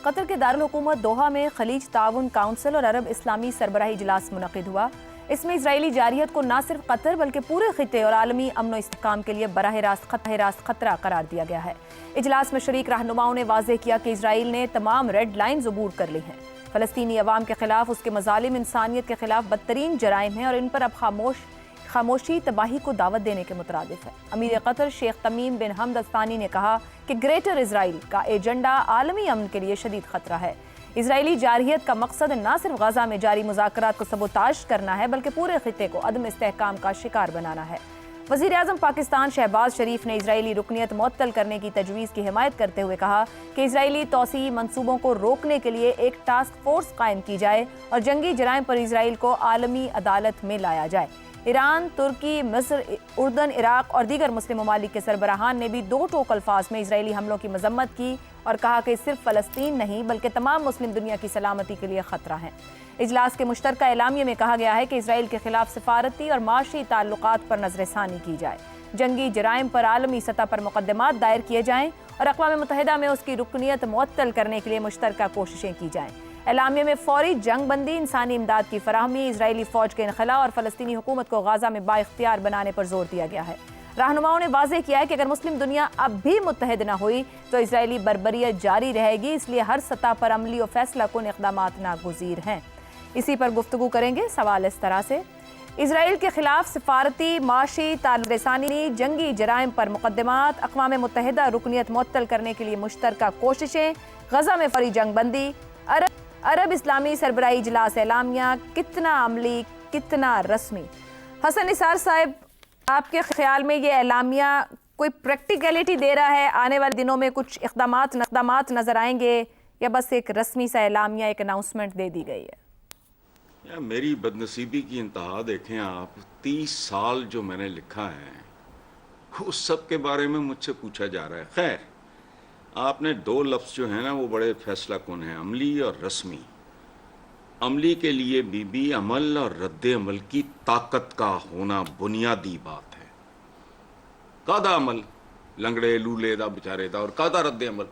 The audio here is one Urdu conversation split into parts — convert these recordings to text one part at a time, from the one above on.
قطر کے دارالحکومت دوحہ میں خلیج تعاون کونسل اور عرب اسلامی سربراہی اجلاس منعقد ہوا۔ اس میں اسرائیلی جارحیت کو نہ صرف قطر بلکہ پورے خطے اور عالمی امن و استحکام کے لیے براہ راست خطرہ قرار دیا گیا ہے۔ اجلاس میں شریک رہنماؤں نے واضح کیا کہ اسرائیل نے تمام ریڈ لائنز عبور کر لی ہیں۔ فلسطینی عوام کے خلاف اس کے مظالم انسانیت کے خلاف بدترین جرائم ہیں اور ان پر اب خاموشی تباہی کو دعوت دینے کے مترادف ہے۔ امیر قطر شیخ تمیم بن حمد الثانی نے کہا کہ گریٹر اسرائیل کا ایجنڈا عالمی امن کے لیے شدید خطرہ ہے۔ اسرائیلی جارحیت کا مقصد نہ صرف غزہ میں جاری مذاکرات کو سبوتاژ کرنا ہے بلکہ پورے خطے کو عدم استحکام کا شکار بنانا ہے۔ وزیر اعظم پاکستان شہباز شریف نے اسرائیلی رکنیت معطل کرنے کی تجویز کی حمایت کرتے ہوئے کہا کہ اسرائیلی توسیعی منصوبوں کو روکنے کے لیے ایک ٹاسک فورس قائم کی جائے اور جنگی جرائم پر اسرائیل کو عالمی عدالت میں لایا جائے۔ ایران، ترکی، مصر، اردن، عراق اور دیگر مسلم ممالک کے سربراہان نے بھی دو ٹوک الفاظ میں اسرائیلی حملوں کی مذمت کی اور کہا کہ صرف فلسطین نہیں بلکہ تمام مسلم دنیا کی سلامتی کے لیے خطرہ ہیں۔ اجلاس کے مشترکہ اعلامیے میں کہا گیا ہے کہ اسرائیل کے خلاف سفارتی اور معاشی تعلقات پر نظر ثانی کی جائے، جنگی جرائم پر عالمی سطح پر مقدمات دائر کیے جائیں اور اقوام متحدہ میں اس کی رکنیت معطل کرنے کے لیے مشترکہ کوششیں کی جائیں۔ اعلامیے میں فوری جنگ بندی، انسانی امداد کی فراہمی، اسرائیلی فوج کے انخلاء اور فلسطینی حکومت کو غزہ میں بااختیار بنانے پر زور دیا گیا ہے۔ رہنماؤں نے واضح کیا ہے کہ اگر مسلم دنیا اب بھی متحد نہ ہوئی تو اسرائیلی بربریت جاری رہے گی، اس لیے ہر سطح پر عملی و فیصلہ کن اقدامات ناگزیر ہیں۔ اسی پر گفتگو کریں گے۔ سوال اس طرح سے: اسرائیل کے خلاف سفارتی، معاشی تعلق رسانی، جنگی جرائم پر مقدمات، اقوام متحدہ رکنیت معطل کرنے کے لیے مشترکہ کوششیں، غزہ میں فوری جنگ بندی، عرب اسلامی سربراہی اجلاس اعلامیہ، کتنا عملی کتنا رسمی؟ حسن نثار صاحب، آپ کے خیال میں یہ اعلامیہ کوئی پریکٹیکلٹی دے رہا ہے؟ آنے والے دنوں میں کچھ اقدامات نظر آئیں گے یا بس ایک رسمی سا اعلامیہ، ایک اناؤنسمنٹ دے دی گئی ہے؟ میری بدنصیبی کی انتہا دیکھیں آپ، 30 سال جو میں نے لکھا ہے اس سب کے بارے میں مجھ سے پوچھا جا رہا ہے۔ خیر، آپ نے دو لفظ جو ہیں نا وہ بڑے فیصلہ کن ہیں، عملی اور رسمی۔ عملی کے لیے بھی عمل اور رد عمل کی طاقت کا ہونا بنیادی بات ہے۔ کادا عمل لنگڑے لولے دا بچارے دا، اور کادا رد عمل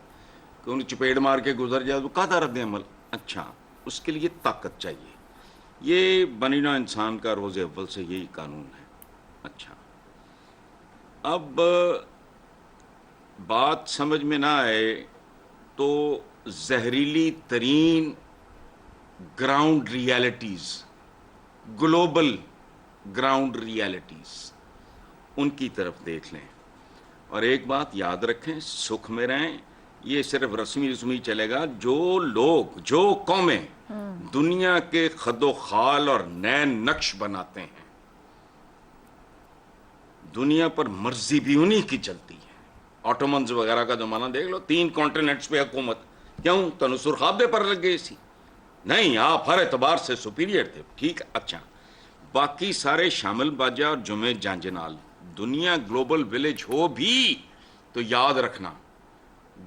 کہ انہیں چپیڑ مار کے گزر جائے تو کادا رد عمل۔ اچھا، اس کے لیے طاقت چاہیے۔ یہ بنی نوع انسان کا روز اول سے یہی قانون ہے۔ اچھا، اب بات سمجھ میں نہ آئے تو زہریلی ترین ground realities, global ground realities, ان کی طرف دیکھ لیں اور ایک بات یاد رکھیں، سکھ میں رہیں۔ یہ صرف رسمی چلے گا جو لوگ، جو قومیں دنیا کے خد و خال اور نئے نقش بناتے ہیں، دنیا پر مرضی بھی انہی کی چلتی ہے۔ آٹومنز وغیرہ کا زمانہ دیکھ لو، 3 کانٹیننٹس پہ حکومت، کیوں؟ تنصر خابدے پر لگ گئی سی؟ نہیں، آپ ہر اعتبار سے سپیریئر تھے، ٹھیک۔ اچھا، باقی سارے شامل باجا اور جمعہ جانجنال، دنیا گلوبل ولیج ہو بھی تو یاد رکھنا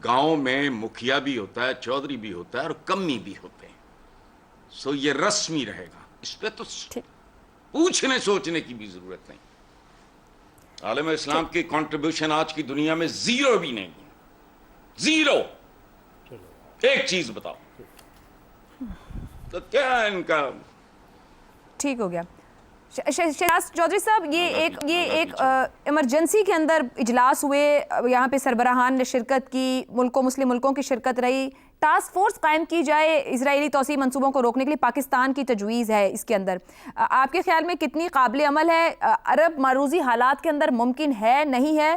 گاؤں میں مکھیا بھی ہوتا ہے، چودھری بھی ہوتا ہے اور کمی بھی ہوتے ہیں۔ سو یہ رسمی رہے گا، اس پہ تو پوچھنے سوچنے کی بھی ضرورت نہیں۔ عالم اسلام کی کنٹریبیوشن آج کی دنیا میں 0 بھی نہیں ہے، 0۔ ایک چیز بتاؤ تو کیا ان کا؟ ٹھیک ہو گیا۔ شہباز چودھری صاحب، یہ ایک ایمرجنسی کے اندر اجلاس ہوئے، یہاں پہ سربراہان نے شرکت کی، مسلم ملکوں کی شرکت رہی، ٹاسک فورس قائم کی جائے اسرائیلی توسیعی منصوبوں کو روکنے کے لیے، پاکستان کی تجویز ہے اس کے اندر۔ آپ کے خیال میں کتنی قابل عمل ہے؟ عرب معروضی حالات کے اندر ممکن ہے، نہیں ہے؟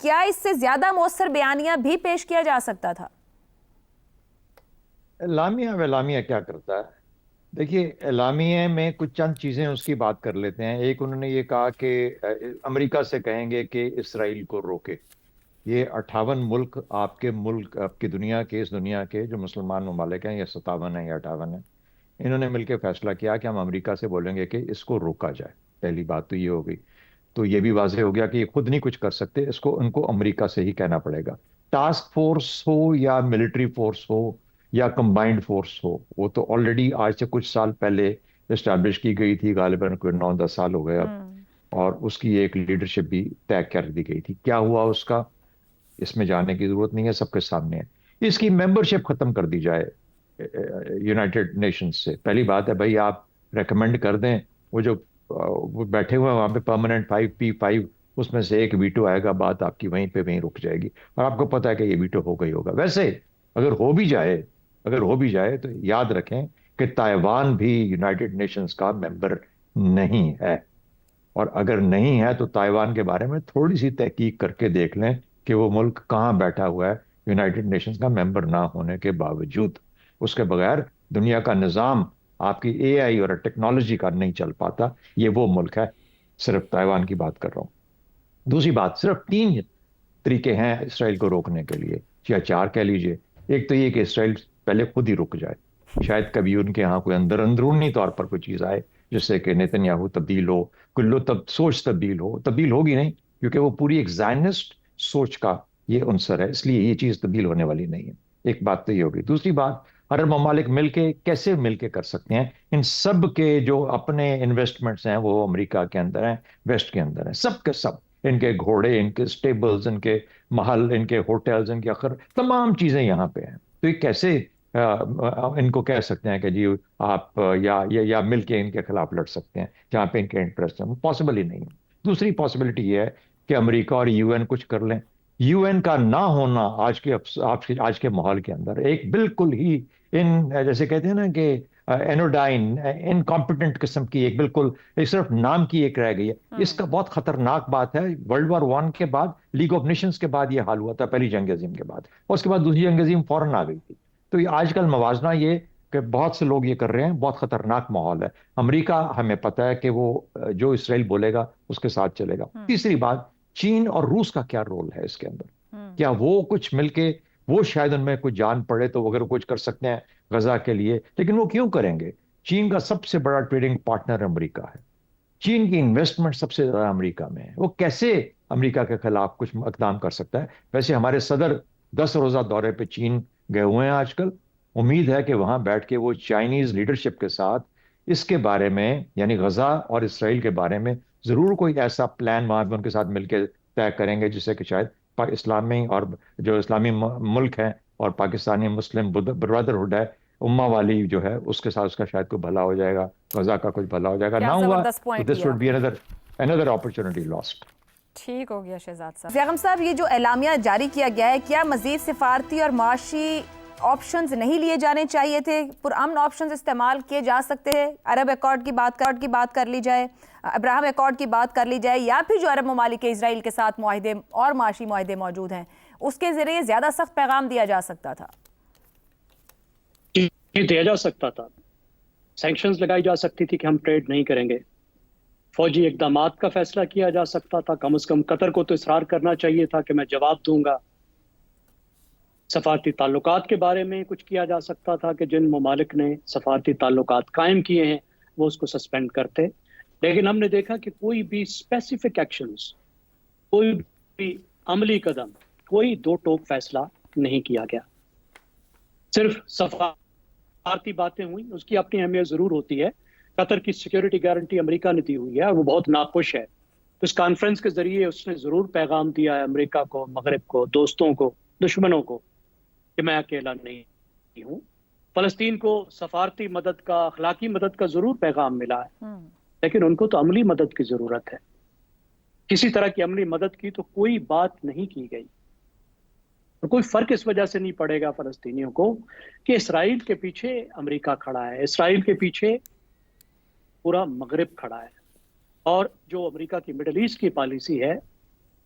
کیا اس سے زیادہ مؤثر بیانیہ بھی پیش کیا جا سکتا تھا؟ اعلامیہ کیا کرتا ہے؟ دیکھیے، اعلامیہ میں کچھ چند چیزیں اس کی بات کر لیتے ہیں۔ ایک، انہوں نے یہ کہا کہ امریکہ سے کہیں گے کہ اسرائیل کو روکے۔ یہ 58 ملک، آپ کی دنیا کے، اس دنیا کے جو مسلمان ممالک ہیں، یہ 57 ہیں یا 58 ہیں، انہوں نے مل کے فیصلہ کیا کہ ہم امریکہ سے بولیں گے کہ اس کو روکا جائے۔ پہلی بات تو یہ ہو گئی۔ تو یہ بھی واضح ہو گیا کہ یہ خود نہیں کچھ کر سکتے، ان کو امریکہ سے ہی کہنا پڑے گا۔ ٹاسک فورس ہو یا ملٹری فورس ہو یا کمبائنڈ فورس ہو، وہ تو آلریڈی آج سے کچھ سال پہلے اسٹیبلش کی گئی تھی، غالباً کوئی 9-10 سال ہو گئے اب، اور اس کی ایک لیڈرشپ بھی طے کر دی گئی تھی۔ کیا ہوا اس کا، اس میں جانے کی ضرورت نہیں ہے، سب کے سامنے ہے۔ اس کی ممبرشپ ختم کر دی جائے یونائٹڈ نیشنز سے. پہلی بات ہے بھائی آپ ریکمینڈ کر دیں, وہ جو وہ بیٹھے ہوئے ہیں وہاں پہ پرماننٹ 5P5, اس میں سے ایک ویٹو آئے گا, بات آپ کی وہیں پہ وہیں رک جائے گی, اور آپ کو پتا ہے کہ یہ ویٹو ہوگا ہی ہوگا. ویسے اگر ہو بھی جائے تو یاد رکھیں کہ تائیوان بھی یونائٹڈ نیشنز کا ممبر نہیں ہے, اور اگر نہیں ہے تو تائیوان کے بارے میں تھوڑی سی تحقیق کر کے دیکھ لیں کہ وہ ملک کہاں بیٹھا ہوا ہے یونائٹڈ نیشنز کا ممبر نہ ہونے کے باوجود. اس کے بغیر دنیا کا نظام آپ کی AI اور ٹیکنالوجی کا نہیں چل پاتا. یہ وہ ملک ہے, صرف تائیوان کی بات کر رہا ہوں. دوسری بات, صرف 3 طریقے ہیں اسرائیل کو روکنے کے لیے, یا 4 کہہ لیجئے. ایک تو یہ کہ اسرائیل پہلے خود ہی رک جائے, شاید کبھی ان کے ہاں کوئی اندرونی طور پر کوئی چیز آئے جس سے کہ نیتن تبدیل ہو, سوچ تبدیل ہوگی نہیں, کیونکہ وہ پوری ایک زائنسٹ سوچ کا یہ عنصر ہے, اس لیے یہ چیز تبدیل ہونے والی نہیں ہے. ایک بات تو یہ ہوگی. دوسری بات, عرب ممالک کیسے مل کے کر سکتے ہیں؟ ان سب کے جو اپنے انویسٹمنٹس ہیں وہ امریکہ کے اندر ہیں, ویسٹ کے اندر ہیں, سب کے سب, ان کے گھوڑے, ان کے سٹیبلز, ان کے محل, ان کے ہوٹلز, ان کے اخر, تمام چیزیں یہاں پہ ہیں. تو یہ کیسے ان کو کہہ سکتے ہیں کہ جی آپ یا مل کے ان کے خلاف لڑ سکتے ہیں جہاں پہ ان کے انٹرسٹ ہیں؟ پاسبل ہی نہیں ہے. دوسری پاسبلٹی یہ ہے کہ امریکہ اور UN کچھ کر لیں. UN کا نہ ہونا آج کے ماحول کے اندر ایک بالکل ہی جیسے کہتے ہیں نا کہ اینوڈائن انکمپیٹنٹ قسم کی, ایک بالکل صرف نام کی ایک رہ گئی ہے. اس کا بہت خطرناک بات ہے. World War I کے بعد, لیگ آف نیشنز کے بعد یہ حال ہوا تھا, پہلی جنگ عظیم کے بعد, اور اس کے بعد دوسری جنگ عظیم فوراً آ گئی تھی. تو یہ آج کل موازنہ یہ کہ بہت سے لوگ یہ کر رہے ہیں, بہت خطرناک ماحول ہے. امریکہ ہمیں پتہ ہے کہ وہ جو اسرائیل بولے گا اس کے ساتھ چلے گا. تیسری بات, چین اور روس کا کیا رول ہے اس کے اندر؟ کیا وہ کچھ مل کے, وہ شاید ان میں کچھ جان پڑے تو اگر کچھ کر سکتے ہیں غزہ کے لیے, لیکن وہ کیوں کریں گے؟ چین کا سب سے بڑا ٹریڈنگ پارٹنر امریکہ ہے, چین کی انویسٹمنٹ سب سے زیادہ امریکہ میں ہے. وہ کیسے امریکہ کے خلاف کچھ اقدام کر سکتا ہے؟ ویسے ہمارے صدر 10 روزہ دورے پہ چین گئے ہوئے ہیں آج کل. امید ہے کہ وہاں بیٹھ کے وہ چائنیز لیڈرشپ کے ساتھ اس کے بارے میں, یعنی غزہ اور اسرائیل کے بارے میں ضرور کوئی ایسا پلان وہاں پہ ان کے ساتھ مل کے طے کریں گے, جس سے کہ شاید اسلامی اور جو اسلامی ملک ہیں اور پاکستانی مسلم برادرہڈ ہے, امہ والی جو ہے, اس کے ساتھ اس کا شاید کوئی بھلا ہو جائے گا, غزہ کا کچھ بھلا ہو جائے گا. نہ ہوا تو this would be another opportunity lost. ٹھیک ہو گیا شہزاد صاحب. بیگم صاحب, یہ جو اعلامیہ جاری کیا گیا ہے, کیا مزید سفارتی اور معاشی آپشنز نہیں لیے جانے چاہیے تھے؟ پرامن آپشنز استعمال کیے جا سکتے ہیں. عرب ایکارڈ کی بات کر لی جائے, ابراہم ایکارڈ کی بات کر لی جائے, یا پھر جو عرب ممالک کے اسرائیل کے ساتھ معاہدے اور معاشی معاہدے موجود ہیں اس کے ذریعے زیادہ سخت پیغام دیا جا سکتا تھا. دیا جا سکتا تھا. سینکشنز لگائی جا سکتی تھی کہ ہم ٹریڈ نہیں کریں گے. فوجی اقدامات کا فیصلہ کیا جا سکتا تھا. کم از کم قطر کو تو اصرار کرنا چاہیے تھا کہ میں جواب دوں گا. سفارتی تعلقات کے بارے میں کچھ کیا جا سکتا تھا کہ جن ممالک نے سفارتی تعلقات قائم کیے ہیں وہ اس کو سسپینڈ کرتے. لیکن ہم نے دیکھا کہ کوئی بھی اسپیسیفک ایکشنز, کوئی بھی عملی قدم, کوئی دو ٹوک فیصلہ نہیں کیا گیا. صرف سفارتی باتیں ہوئی. اس کی اپنی اہمیت ضرور ہوتی ہے. قطر کی سیکیورٹی گارنٹی امریکہ نے دی ہوئی ہے اور وہ بہت ناخوش ہے. اس کانفرنس کے ذریعے اس نے ضرور پیغام دیا ہے امریکہ کو, مغرب کو, دوستوں کو, دشمنوں کو, کہ میں اکیلا نہیں ہوں. فلسطین کو سفارتی مدد کا, اخلاقی مدد کا ضرور پیغام ملا ہے, لیکن ان کو تو عملی مدد کی ضرورت ہے. کسی طرح کی عملی مدد کی تو کوئی بات نہیں کی گئی. اور کوئی فرق اس وجہ سے نہیں پڑے گا فلسطینیوں کو کہ اسرائیل کے پیچھے امریکہ کھڑا ہے, اسرائیل کے پیچھے پورا مغرب کھڑا ہے. اور جو امریکہ کی مڈل ایسٹ کی پالیسی ہے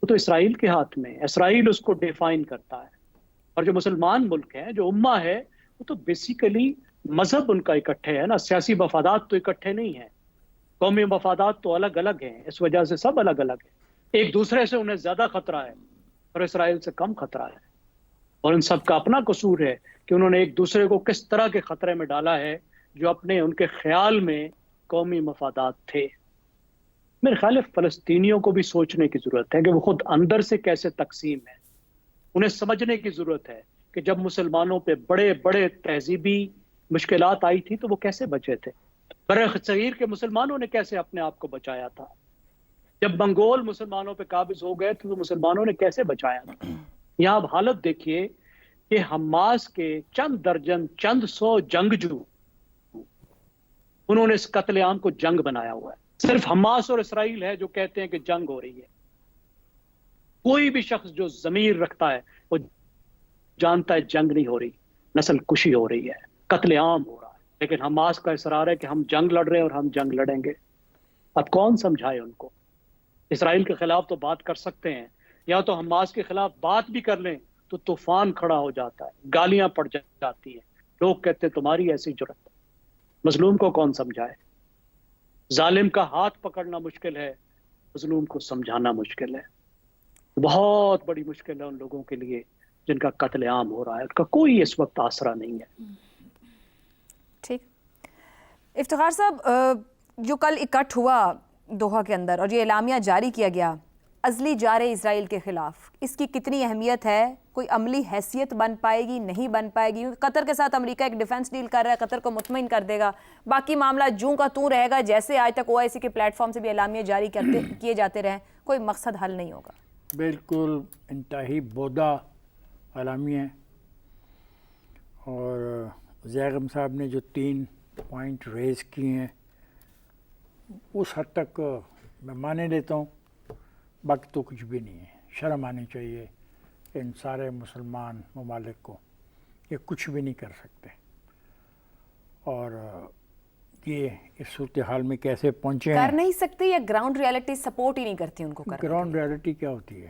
وہ تو اسرائیل کے ہاتھ میں ہے. اسرائیل اس کو ڈیفائن کرتا ہے. اور جو مسلمان ملک ہیں, جو امہ ہے, وہ تو بیسیکلی مذہب ان کا اکٹھے ہے نا, سیاسی مفادات تو اکٹھے نہیں ہیں. قومی مفادات تو الگ الگ ہیں. اس وجہ سے سب الگ الگ ہیں. ایک دوسرے سے انہیں زیادہ خطرہ ہے اور اسرائیل سے کم خطرہ ہے. اور ان سب کا اپنا قصور ہے کہ انہوں نے ایک دوسرے کو کس طرح کے خطرے میں ڈالا ہے جو اپنے ان کے خیال میں قومی مفادات تھے. میرے خیال ہے فلسطینیوں کو بھی سوچنے کی ضرورت ہے کہ وہ خود اندر سے کیسے تقسیم ہے. انہیں سمجھنے کی ضرورت ہے کہ جب مسلمانوں پہ بڑے بڑے تہذیبی مشکلات آئی تھی تو وہ کیسے بچے تھے. برِ صغیر کے مسلمانوں نے کیسے اپنے آپ کو بچایا تھا. جب منگول مسلمانوں پہ قابض ہو گئے تو مسلمانوں نے کیسے بچایا تھا. یہاں اب حالت دیکھیے کہ حماس کے چند درجن چند سو جنگجو انہوں نے اس قتل عام کو جنگ بنایا ہوا ہے. صرف حماس اور اسرائیل ہے جو کہتے ہیں کہ جنگ ہو رہی ہے. کوئی بھی شخص جو ضمیر رکھتا ہے وہ جانتا ہے جنگ نہیں ہو رہی، نسل کشی ہو رہی ہے، قتل عام ہو رہا ہے. لیکن حماس کا اصرار ہے کہ ہم جنگ لڑ رہے ہیں اور ہم جنگ لڑیں گے. اب کون سمجھائے ان کو؟ اسرائیل کے خلاف تو بات کر سکتے ہیں، یا تو حماس کے خلاف بات بھی کر لیں تو طوفان کھڑا ہو جاتا ہے، گالیاں پڑ جاتی ہیں، لوگ کہتے ہیں تمہاری ایسی جرت. مظلوم کو کون سمجھائے؟ ظالم کا ہاتھ پکڑنا مشکل ہے، مظلوم کو سمجھانا مشکل ہے. بہت بڑی مشکل ہے ان لوگوں کے لیے جن کا قتل عام ہو رہا ہے، ان کا کوئی اس وقت آسرا نہیں ہے. ٹھیک. افتخار صاحب، جو کل اکٹھ ہوا دوحہ کے اندر اور یہ اعلامیہ جاری کیا گیا ازلی جارے اسرائیل کے خلاف، اس کی کتنی اہمیت ہے؟ کوئی عملی حیثیت بن پائے گی، نہیں بن پائے گی؟ قطر کے ساتھ امریکہ ایک ڈیفنس ڈیل کر رہا ہے، قطر کو مطمئن کر دے گا، باقی معاملہ جوں کا توں رہے گا جیسے آج تک OIC کے پلیٹ فارم سے بھی اعلامیہ جاری کیے جاتے رہیں، کوئی مقصد حل نہیں ہوگا. بالکل انتہائی بودہ اعلامیہ ہے. اور زیغم صاحب نے جو 3 پوائنٹ ریز کیے ہیں اس حد تک میں مانے لیتا ہوں، باقی تو کچھ بھی نہیں ہے. شرم آنی چاہیے ان سارے مسلمان ممالک کو، یہ کچھ بھی نہیں کر سکتے. اور یہ اس صورتحال میں کیسے پہنچے ہیں؟ کر نہیں سکتے یا گراؤنڈ ریالٹی سپورٹ ہی نہیں کرتی ان کو کرنے؟ گراؤنڈ ریالٹی کیا ہوتی ہے؟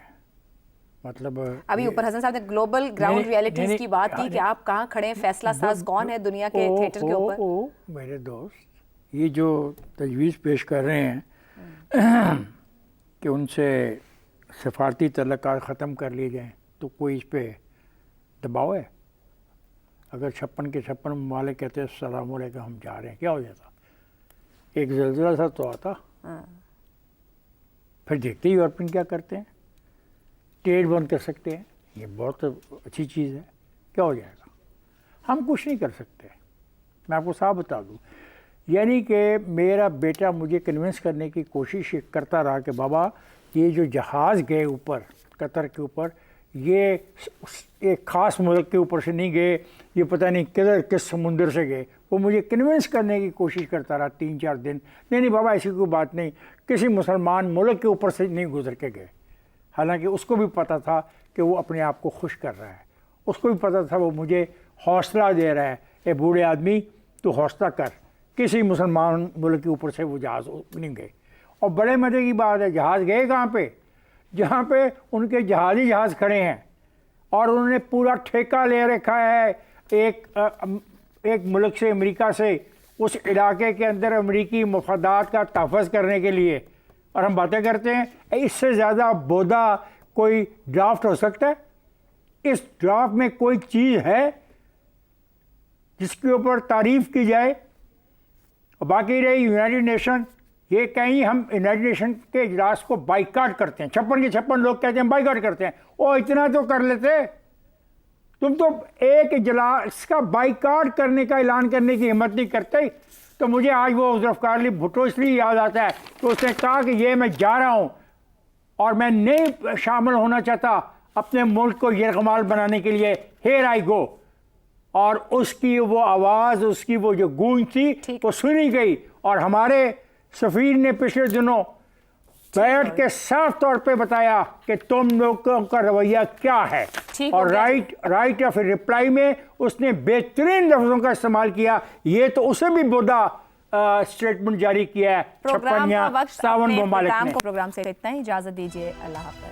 مطلب ابھی اوپر حسن صاحب نے گلوبل گراؤنڈ ریالٹیز کی بات کی کہ آپ کہاں کھڑے ہیں، فیصلہ ساز کون ہے دنیا کے تھیٹر کے اوپر؟ میرے دوست یہ جو تجویز پیش کر رہے ہیں کہ ان سے سفارتی تعلقات ختم کر لیے جائیں، تو کوئی اس پہ دباؤ ہے؟ اگر 56 کے 56 ممالک کہتے ہیں السلام علیکم ہم جا رہے ہیں، کیا ہو جاتا؟ ایک زلزلہ سا تو آتا. پھر دیکھتے ہی یورپین کیا کرتے ہیں، ٹریڈ بند کر سکتے ہیں، یہ بہت اچھی چیز ہے. کیا ہو جائے گا؟ ہم کچھ نہیں کر سکتے. میں آپ کو صاف بتا دوں، یعنی کہ میرا بیٹا مجھے کنونس کرنے کی کوشش کرتا رہا کہ بابا یہ جو جہاز گئے اوپر قطر کے اوپر، یہ ایک خاص ملک کے اوپر سے نہیں گئے، یہ پتہ نہیں کدھر کس سمندر سے گئے. وہ مجھے کنونس کرنے کی کوشش کرتا رہا 3-4 دن. نہیں بابا ایسی کوئی بات نہیں، کسی مسلمان ملک کے اوپر سے نہیں گزر کے گئے. حالانکہ اس کو بھی پتہ تھا کہ وہ اپنے آپ کو خوش کر رہا ہے، اس کو بھی پتہ تھا وہ مجھے حوصلہ دے رہا ہے، اے بوڑھے آدمی تو حوصلہ کر. کسی مسلمان ملک کے اوپر سے وہ جہاز نہیں گئے. اور بڑے مزے کی بات ہے، جہاز گئے کہاں پہ؟ جہاں پہ ان کے جہاز کھڑے ہیں اور انہوں نے پورا ٹھیکہ لے رکھا ہے ایک ملک سے، امریکہ سے، اس علاقے کے اندر امریکی مفادات کا تحفظ کرنے کے لیے. اور ہم باتیں کرتے ہیں اس سے زیادہ بودہ کوئی ڈرافٹ ہو سکتا ہے؟ اس ڈرافٹ میں کوئی چیز ہے جس کے اوپر تعریف کی جائے؟ اور باقی رہی یونائٹڈ نیشن، یہ کہیں ہم یونائٹڈ نیشن کے اجلاس کو بائیکاٹ کرتے ہیں، 56 کے 56 لوگ کہتے ہیں بائیکاٹ کرتے ہیں. او اتنا تو کر لیتے، تم تو ایک اجلاس کا بائیکاٹ کرنے کا اعلان کرنے کی ہمت نہیں کرتے. تو مجھے آج وہ ذوالفقار علی بھٹو اس لیے یاد آتا ہے کہ اس نے کہا کہ یہ میں جا رہا ہوں اور میں نہیں شامل ہونا چاہتا اپنے ملک کو یرغمال بنانے کے لیے، ہیئر آئی گو. اور اس کی وہ آواز، اس کی وہ جو گونج تھی وہ سنی گئی. اور ہمارے سفیر نے پچھلے دنوں بیٹھ کے صاف طور پہ بتایا کہ تم لوگوں کا رویہ کیا ہے. اور رائٹ آف ریپلائی میں اس نے بہترین لفظوں کا استعمال کیا. یہ تو اسے بھی بودہ اسٹیٹمنٹ جاری کیا ہے 56 یا 57 ممالک نے. پروگرام سے اتنا ہی، اجازت دیجیے، اللہ حافظ.